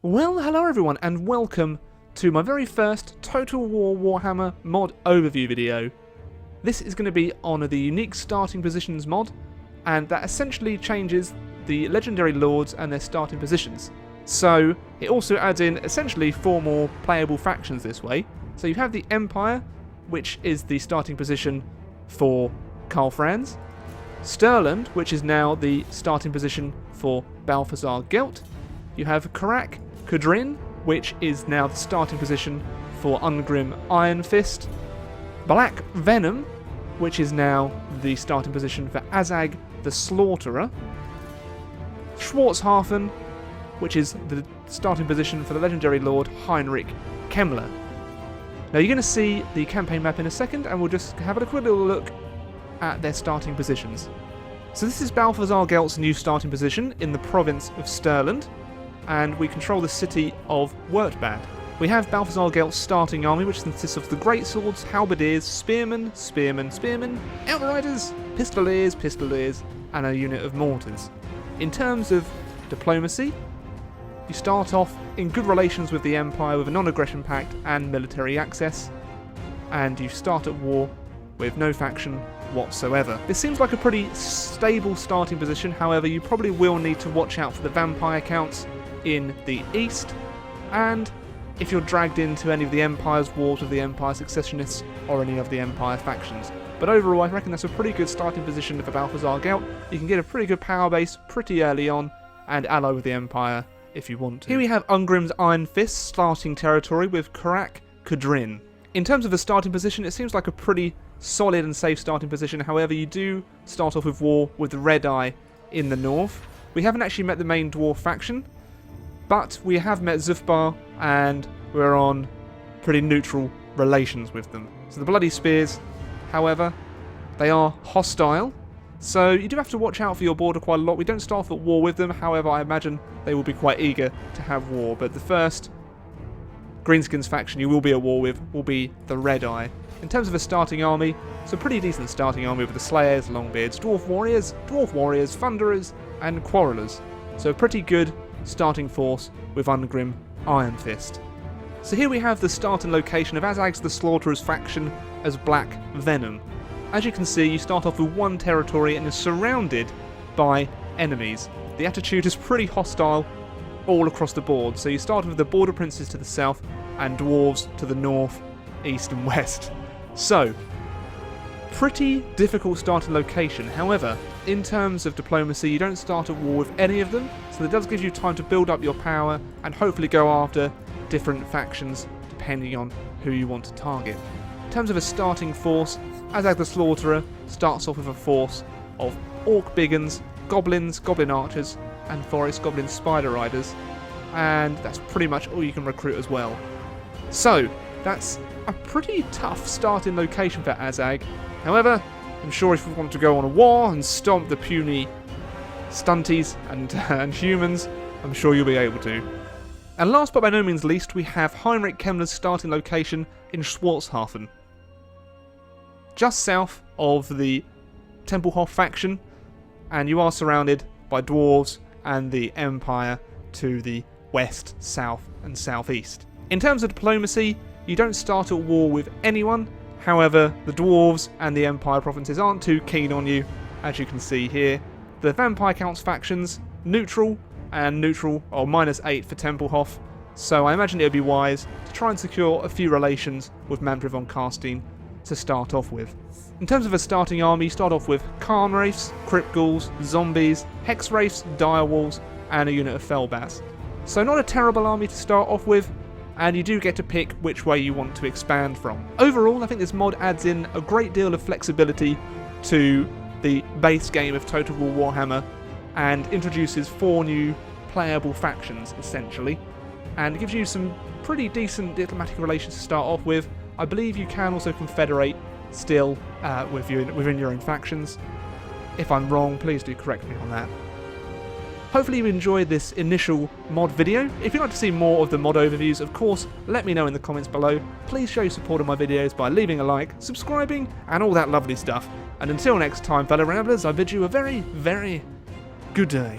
Well, hello everyone, and welcome to my very first Total War Warhammer mod overview video. This is going to be on the unique starting positions mod, and that essentially changes the legendary lords and their starting positions. So it also adds in essentially 4 more playable factions this way. So you have the Empire, which is the starting position for Karl Franz, Stirland, which is now the starting position for Balthazar Geltz. You have Karak, Kadrin, which is now the starting position for Ungrim Ironfist, Black Venom, which is now the starting position for Azhag the Slaughterer, Schwarzhafen, which is the starting position for the legendary lord Heinrich Kemmler. Now you're going to see the campaign map in a second, and we'll just have a quick little look at their starting positions. So this is Balthazar Geltz's new starting position in the province of Stirland, and we control the city of Wertbad. We have Balthazar Geltz's starting army, which consists of the greatswords, halberdiers, spearmen, outriders, pistoliers, and a unit of mortars. In terms of diplomacy, you start off in good relations with the Empire with a non-aggression pact and military access, and you start at war with no faction whatsoever. This seems like a pretty stable starting position, however you probably will need to watch out for the vampire counts in the east, and if you're dragged into any of the Empire's wars with the Empire Successionists or any of the Empire factions. But overall I reckon that's a pretty good starting position for Balthazar Geltz. You can get a pretty good power base pretty early on and ally with the Empire if you want to. Here we have Ungrim's Ironfist starting territory with Karak, Kadrin. In terms of the starting position, it seems like a pretty solid and safe starting position. However, you do start off with war with the Red Eye in the north. We haven't actually met the main dwarf faction, but we have met Zufbar, and we're on pretty neutral relations with them. So the Bloody Spears, however, they are hostile, so you do have to watch out for your border quite a lot. We don't start off at war with them, however I imagine they will be quite eager to have war, but the first Greenskins faction you will be at war with will be the Red Eye. In terms of a starting army, it's a pretty decent starting army with the Slayers, Longbeards, Dwarf Warriors, Thunderers, and Quarrelers. So a pretty good starting force with Ungrim Ironfist. So here we have the starting location of Azhag the Slaughterer's faction as Black Venom. As you can see, you start off with one territory and you're surrounded by enemies. The attitude is pretty hostile all across the board. So you start with the Border Princes to the south and Dwarves to the north, east and west. So, pretty difficult starting location. However, in terms of diplomacy, you don't start at war with any of them, so that does give you time to build up your power and hopefully go after different factions depending on who you want to target. In terms of a starting force, Azhag the Slaughterer starts off with a force of Orc Biggins, Goblins, Goblin Archers, and Forest Goblin Spider Riders, and that's pretty much all you can recruit as well. So, that's a pretty tough starting location for Azhag. However, I'm sure if we want to go on a war and stomp the puny stunties and humans, I'm sure you'll be able to. And last but by no means least, we have Heinrich Kemmler's starting location in Schwarzhafen, just south of the Tempelhof faction, and you are surrounded by Dwarves and the Empire to the west, south and southeast. In terms of diplomacy, you don't start at war with anyone. However, the Dwarves and the Empire provinces aren't too keen on you, as you can see here. The Vampire Counts factions, neutral, and neutral, or -8 for Tempelhof, so I imagine it would be wise to try and secure a few relations with Manfred von Carstein to start off with. In terms of a starting army, you start off with Khan Wraiths, Crypt Ghouls, Zombies, Hex Wraiths, Direwolves, and a unit of Fellbats. So not a terrible army to start off with, and you do get to pick which way you want to expand from. Overall, I think this mod adds in a great deal of flexibility to the base game of Total War Warhammer and introduces 4 new playable factions, essentially, and gives you some pretty decent diplomatic relations to start off with. I believe you can also confederate still within your own factions. If I'm wrong, please do correct me on that. Hopefully you enjoyed this initial mod video. If you'd like to see more of the mod overviews, of course, let me know in the comments below. Please show your support of my videos by leaving a like, subscribing, and all that lovely stuff. And until next time, fellow Ramblers, I bid you a very, very good day.